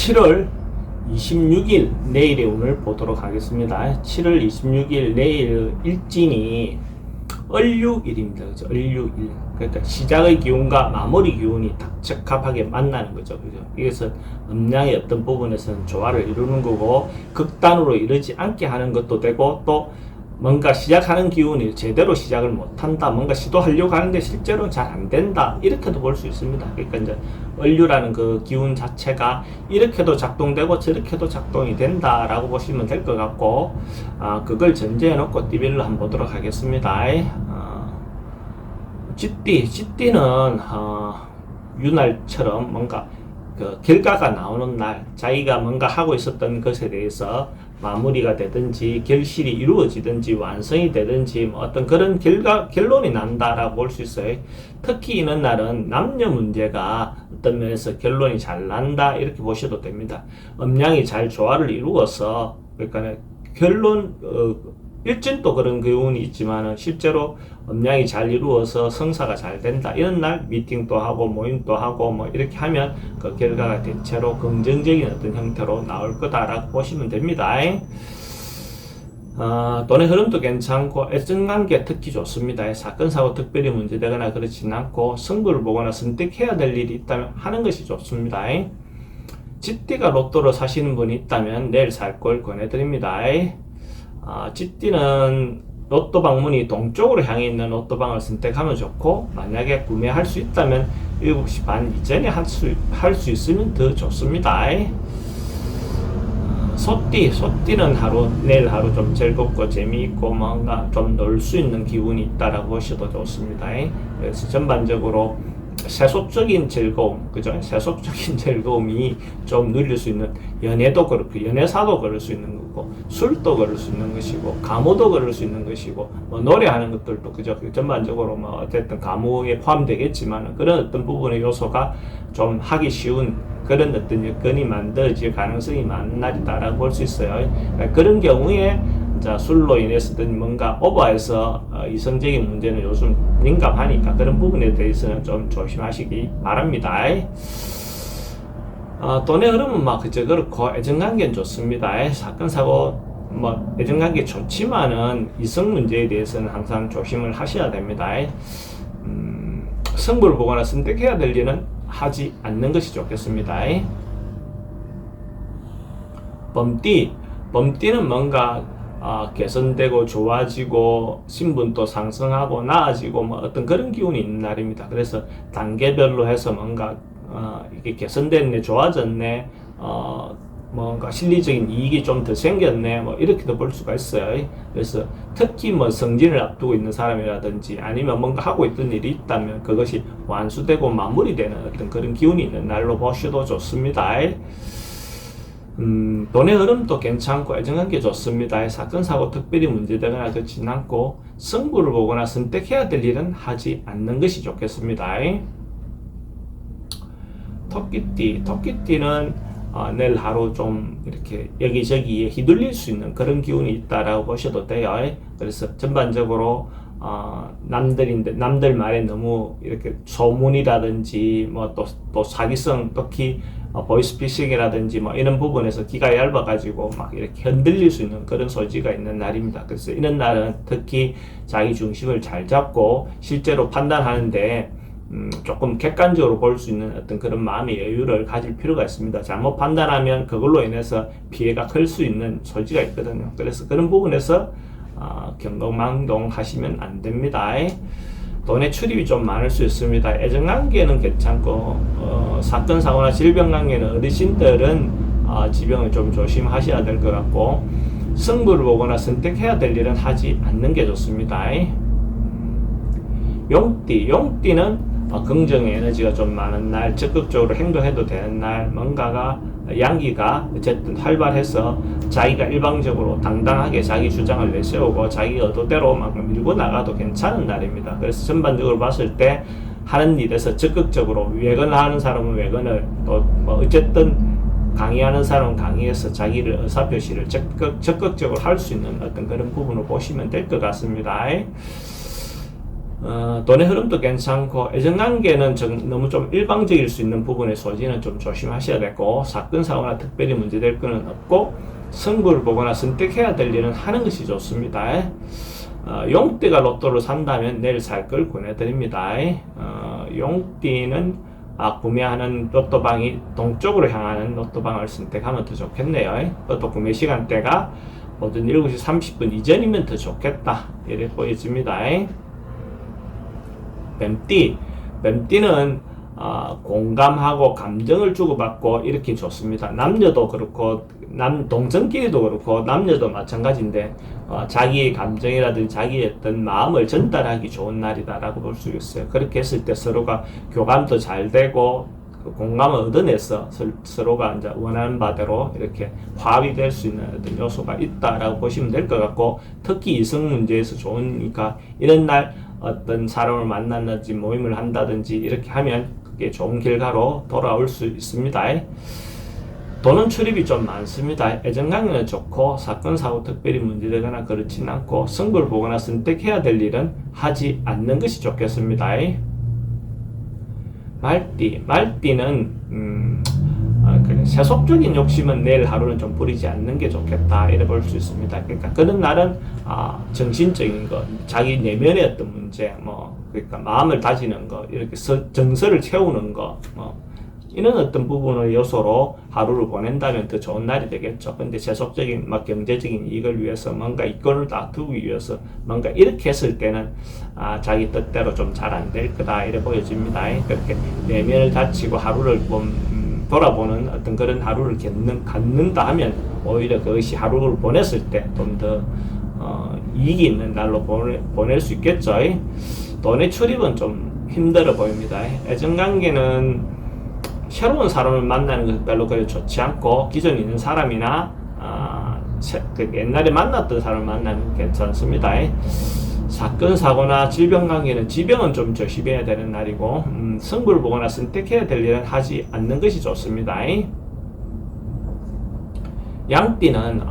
7월 26일 내일의 운을 보도록 하겠습니다. 7월 26일 내일 일진이 을유일입니다. 그죠? 을유일. 그러니까 시작의 기운과 마무리 기운이 딱 적합하게 만나는 거죠. 그죠? 이것은 음양의 어떤 부분에서는 조화를 이루는 거고, 극단으로 이르지 않게 하는 것도 되고, 또 뭔가 시작하는 기운이 제대로 시작을 못한다, 뭔가 시도하려고 하는데 실제로 잘 안 된다, 이렇게도 볼 수 있습니다. 그러니까 이제 을유라는 그 기운 자체가 이렇게도 작동되고 저렇게도 작동이 된다라고 보시면 될 것 같고, 그걸 전제해 놓고 띠별로 한번 보도록 하겠습니다. 쥐띠는 유날처럼 뭔가 그 결과가 나오는 날, 자기가 뭔가 하고 있었던 것에 대해서 마무리가 되든지 결실이 이루어지든지 완성이 되든지 뭐 어떤 그런 결론이 난다라고 볼 수 있어요. 특히 이런 날은 남녀 문제가 어떤 면에서 결론이 잘 난다, 이렇게 보셔도 됩니다. 음양이 잘 조화를 이루어서, 그러니까 결론, 일진도 그런 기운이 있지만은 실제로 음양이 잘 이루어서 성사가 잘 된다, 이런 날 미팅도 하고 모임도 하고 뭐 이렇게 하면 그 결과가 대체로 긍정적인 어떤 형태로 나올 거다라고 보시면 됩니다. 돈의 흐름도 괜찮고 애정관계 특히 좋습니다. 사건 사고 특별히 문제되거나 그렇진 않고, 승부를 보거나 선택해야 될 일이 있다면 하는 것이 좋습니다. 쥐띠가 로또를 사시는 분이 있다면 내일 살 걸 권해드립니다. 쥐띠는 로또 방문이 동쪽으로 향해 있는 로또방을 선택하면 좋고, 만약에 구매할 수 있다면 7시 반 이전에 할 수 있으면 더 좋습니다. 소띠는 내일 하루 좀 즐겁고 재미있고 뭔가 좀 놀 수 있는 기운이 있다라고 보셔도 좋습니다. 그래서 전반적으로 세속적인 즐거움, 그죠? 세속적인 즐거움이 좀 누릴 수 있는, 연애도 그렇고, 연애사도 그럴 수 있는 거고, 술도 그럴 수 있는 것이고, 가무도 그럴 수 있는 것이고, 뭐 노래하는 것들도, 그죠? 전반적으로 뭐 어쨌든 가무에 포함되겠지만, 그런 어떤 부분의 요소가 좀 하기 쉬운 그런 어떤 여건이 만들어질 가능성이 많은 날이다라고 볼 수 있어요. 그런 경우에 술로 인해서든 뭔가 오버해서 이성적인 문제는 요즘 민감하니까 그런 부분에 대해서는 좀 조심하시기 바랍니다. 돈의 흐름은 막 그저 그렇고, 애정관계는 좋습니다. 사건 사고 뭐 애정관계 좋지만은 이성 문제에 대해서는 항상 조심을 하셔야 됩니다. 승부를 보거나 선택해야 될 일은 하지 않는 것이 좋겠습니다. 범띠는 뭔가 개선되고 좋아지고 신분도 상승하고 나아지고 뭐 어떤 그런 기운이 있는 날입니다. 그래서 단계별로 해서 뭔가 이게 개선됐네, 좋아졌네, 뭔가 실리적인 이익이 좀 더 생겼네, 뭐 이렇게도 볼 수가 있어요. 그래서 특히 뭐 성진을 앞두고 있는 사람이라든지 아니면 뭔가 하고 있던 일이 있다면 그것이 완수되고 마무리되는 어떤 그런 기운이 있는 날로 보셔도 좋습니다. 돈의 흐름도 괜찮고 애정관계 좋습니다. 사건 사고 특별히 문제되거나 그렇진 않고, 승부를 보거나 선택해야 될 일은 하지 않는 것이 좋겠습니다. 토끼띠는 내일 하루 좀 이렇게 여기저기에 휘둘릴 수 있는 그런 기운이 있다라고 보셔도 돼요. 그래서 전반적으로 남들 말에 너무 이렇게 소문이라든지 뭐 또 사기성, 특히 보이스피싱이라든지 뭐 이런 부분에서 기가 얇아가지고 막 이렇게 흔들릴 수 있는 그런 소지가 있는 날입니다. 그래서 이런 날은 특히 자기 중심을 잘 잡고 실제로 판단하는데 조금 객관적으로 볼 수 있는 어떤 그런 마음의 여유를 가질 필요가 있습니다. 잘못 판단하면 그걸로 인해서 피해가 클 수 있는 소지가 있거든요. 그래서 그런 부분에서 경거망동 하시면 안 됩니다. 돈의 출입이 좀 많을 수 있습니다. 애정관계는 괜찮고, 사건 사고나 질병관계는 어르신들은 지병을 좀 조심하셔야 될 것 같고, 승부를 보거나 선택해야 될 일은 하지 않는 게 좋습니다. 용띠는 긍정의 에너지가 좀 많은 날, 적극적으로 행동해도 되는 날, 뭔가가 양기가 어쨌든 활발해서 자기가 일방적으로 당당하게 자기 주장을 내세우고 자기 의도대로 막 밀고 나가도 괜찮은 날입니다. 그래서 전반적으로 봤을 때 하는 일에서 적극적으로 외근을 하는 사람은 외근을, 또 뭐 어쨌든 강의하는 사람은 강의해서 자기를 의사표시를 적극적으로 할 수 있는 어떤 그런 부분을 보시면 될 것 같습니다. 돈의 흐름도 괜찮고 애정관계는 너무 좀 일방적일 수 있는 부분의 소지는 좀 조심하셔야 되고 사건 사고나 특별히 문제될 거는 없고 승부를 보거나 선택해야 될 일은 하는 것이 좋습니다. 용띠가 로또를 산다면 내일 살 걸 권해드립니다. 용띠는 구매하는 로또방이 동쪽으로 향하는 로또방을 선택하면 더 좋겠네요. 로또 구매 시간대가 오전 7시 30분 이전이면 더 좋겠다 이렇게 보여집니다. 뱀띠는 공감하고 감정을 주고받고 이렇게 좋습니다. 남녀도 그렇고 동성끼리도 그렇고 남녀도 마찬가지인데 자기의 감정이라든지 자기의 어떤 마음을 전달하기 좋은 날이다라고 볼 수 있어요. 그렇게 했을 때 서로가 교감도 잘 되고 공감을 얻어내서 서로가 이제 원하는 바대로 이렇게 화합이 될 수 있는 어떤 요소가 있다라고 보시면 될 것 같고, 특히 이성 문제에서 좋으니까 이런 날 어떤 사람을 만난다든지 모임을 한다든지 이렇게 하면 그게 좋은 결과로 돌아올 수 있습니다. 돈은 출입이 좀 많습니다. 애정관계는 좋고 사건 사고 특별히 문제되거나 그렇진 않고 승부를 보거나 선택해야 될 일은 하지 않는 것이 좋겠습니다. 말띠는 세속적인 욕심은 내일 하루는 좀 부리지 않는 게 좋겠다 이래 볼 수 있습니다. 그러니까 그런 날은 정신적인 것, 자기 내면의 어떤 문제, 그러니까 마음을 다지는 것, 이렇게 정서를 채우는 것, 이런 어떤 부분의 요소로 하루를 보낸다면 더 좋은 날이 되겠죠. 근데 세속적인 경제적인 이익을 위해서 뭔가 이권을 다투기 위해서 뭔가 이렇게 했을 때는 자기 뜻대로 좀 잘 안 될 거다 이래 보여집니다. 그렇게 내면을 다치고 하루를 돌아보는 어떤 그런 하루를 갖는다 하면 오히려 그것이 하루를 보냈을 때 좀 더 이익이 있는 날로 보낼 수 있겠죠. 돈의 출입은 좀 힘들어 보입니다. 애정관계는 새로운 사람을 만나는 것은 별로 그리 좋지 않고 기존에 있는 사람이나 옛날에 만났던 사람을 만나면 괜찮습니다. 사건 사고나 질병 관계는 지병은 좀 조심해야 되는 날이고 승부를 보거나 선택해야 될 일은 하지 않는 것이 좋습니다. 양띠는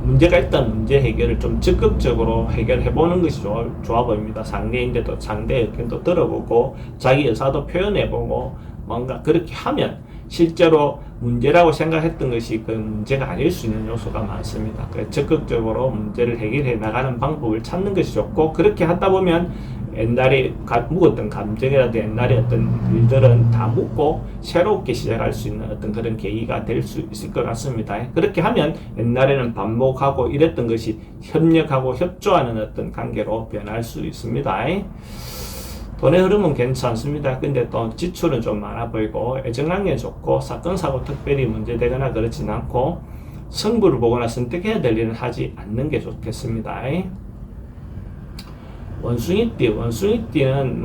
문제가 있다면 문제 해결을 좀 적극적으로 해결해 보는 것이 좋아 보입니다. 상대인데도 상대 의견도 들어보고 자기 의사도 표현해 보고 뭔가 그렇게 하면 실제로 문제라고 생각했던 것이 그 문제가 아닐 수 있는 요소가 많습니다. 그래서 적극적으로 문제를 해결해 나가는 방법을 찾는 것이 좋고, 그렇게 하다 보면 옛날에 묵었던 감정이라도 옛날에 어떤 일들은 다 묵고 새롭게 시작할 수 있는 어떤 그런 계기가 될 수 있을 것 같습니다. 그렇게 하면 옛날에는 반복하고 이랬던 것이 협력하고 협조하는 어떤 관계로 변할 수 있습니다. 돈의 흐름은 괜찮습니다. 근데 또 지출은 좀 많아 보이고 애정관계 좋고 사건 사고 특별히 문제되거나 그렇진 않고 승부를 보거나 선택해야 될 일은 하지 않는 게 좋겠습니다. 원숭이띠는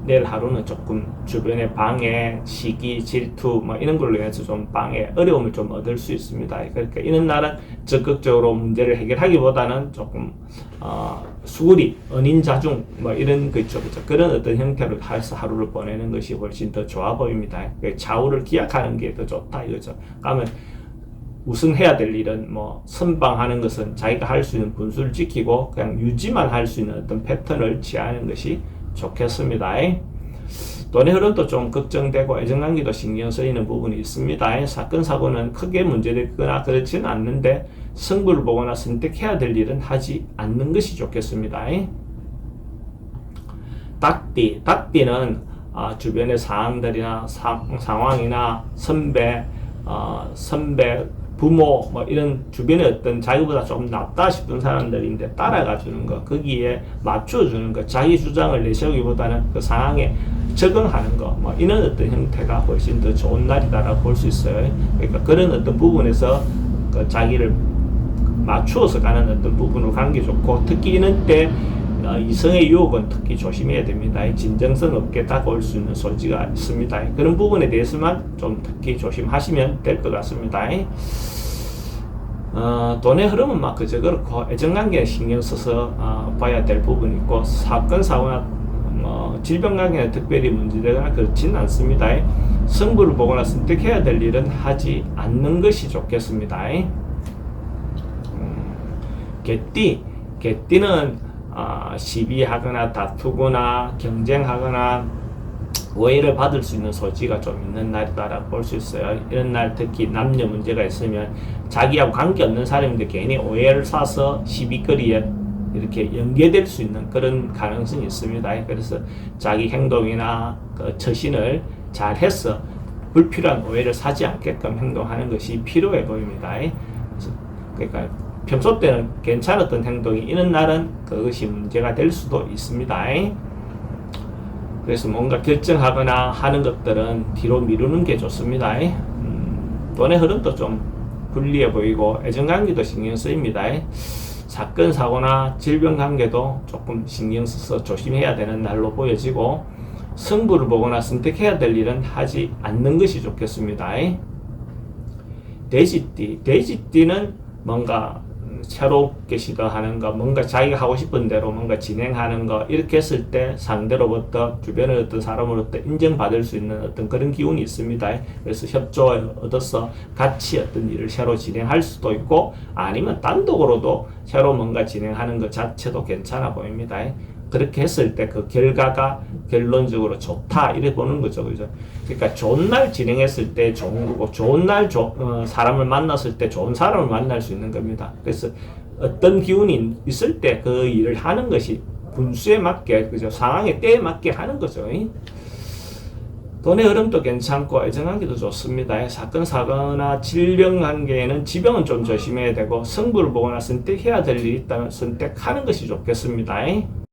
내일 하루는 조금 주변의 방해, 시기, 질투 이런 걸로 인해서 좀 방해, 어려움을 좀 얻을 수 있습니다. 그러니까 이런 날은 적극적으로 문제를 해결하기보다는 조금 수구리, 은인자중 이런 거 있죠, 그렇죠? 그런 어떤 형태로 해서 하루를 보내는 것이 훨씬 더 좋아 보입니다. 좌우를 기약하는 게 더 좋다 이거죠. 그러면 우선해야 될 일은 선방하는 것은 자기가 할 수 있는 분수를 지키고 그냥 유지만 할 수 있는 어떤 패턴을 취하는 것이 좋겠습니다. 돈의 흐름도 좀 걱정되고 애정관계도 신경 쓰이는 부분이 있습니다. 사건 사고는 크게 문제되거나 그렇지는 않는데 승부를 보거나 선택해야 될 일은 하지 않는 것이 좋겠습니다. 닭띠는 주변의 사항들이나 상황이나 선배, 부모 이런 주변에 어떤 자기보다 좀 낫다 싶은 사람들인데 따라가 주는 거, 거기에 맞춰 주는 거, 자기 주장을 내세우기보다는 그 상황에 적응하는 거 이런 어떤 형태가 훨씬 더 좋은 날이다라고 볼 수 있어요. 그러니까 그런 어떤 부분에서 그 자기를 맞추어서 가는 어떤 부분으로 가는 게 좋고, 특히 이런 때 이성의 유혹은 특히 조심해야 됩니다. 진정성 없게 다가올 수 있는 소지가 있습니다. 그런 부분에 대해서만 좀 특히 조심하시면 될 것 같습니다. 돈의 흐름은 그저 그렇고 애정관계에 신경 써서 봐야 될 부분이 있고, 사건 사고나 질병관계는 특별히 문제되거나 그렇지는 않습니다. 승부를 보거나 선택해야 될 일은 하지 않는 것이 좋겠습니다. 개띠는 시비하거나 다투거나 경쟁하거나 오해를 받을 수 있는 소지가 좀 있는 날이다라고 볼 수 있어요. 이런 날 특히 남녀 문제가 있으면 자기하고 관계없는 사람인데 괜히 오해를 사서 시비거리에 이렇게 연계될 수 있는 그런 가능성이 있습니다. 그래서 자기 행동이나 그 처신을 잘 해서 불필요한 오해를 사지 않게끔 행동하는 것이 필요해 보입니다. 그러니까 평소 때는 괜찮았던 행동이 이런 날은 그것이 문제가 될 수도 있습니다. 그래서 뭔가 결정하거나 하는 것들은 뒤로 미루는 게 좋습니다. 돈의 흐름도 좀 불리해 보이고 애정관계도 신경 쓰입니다. 사건 사고나 질병 관계도 조금 신경 써서 조심해야 되는 날로 보여지고 승부를 보거나 선택해야 될 일은 하지 않는 것이 좋겠습니다. 돼지띠는 뭔가 새롭게 시도하는 거, 뭔가 자기가 하고 싶은 대로 뭔가 진행하는 거, 이렇게 했을 때 상대로부터 주변의 어떤 사람으로부터 인정받을 수 있는 어떤 그런 기운이 있습니다. 그래서 협조를 얻어서 같이 어떤 일을 새로 진행할 수도 있고, 아니면 단독으로도 새로 뭔가 진행하는 것 자체도 괜찮아 보입니다. 그렇게 했을 때 그 결과가 결론적으로 좋다 이래 보는 거죠, 그죠? 그러니까 좋은 날 진행했을 때 좋은 거고, 좋은 날 사람을 만났을 때 좋은 사람을 만날 수 있는 겁니다. 그래서 어떤 기운이 있을 때 그 일을 하는 것이 분수에 맞게, 그죠? 상황에 때에 맞게 하는 거죠. 돈의 흐름도 괜찮고 애정관계도 좋습니다. 사건 사고나 질병 관계에는 지병은 좀 조심해야 되고, 승부를 보거나 선택해야 될 일이 있다면 선택하는 것이 좋겠습니다.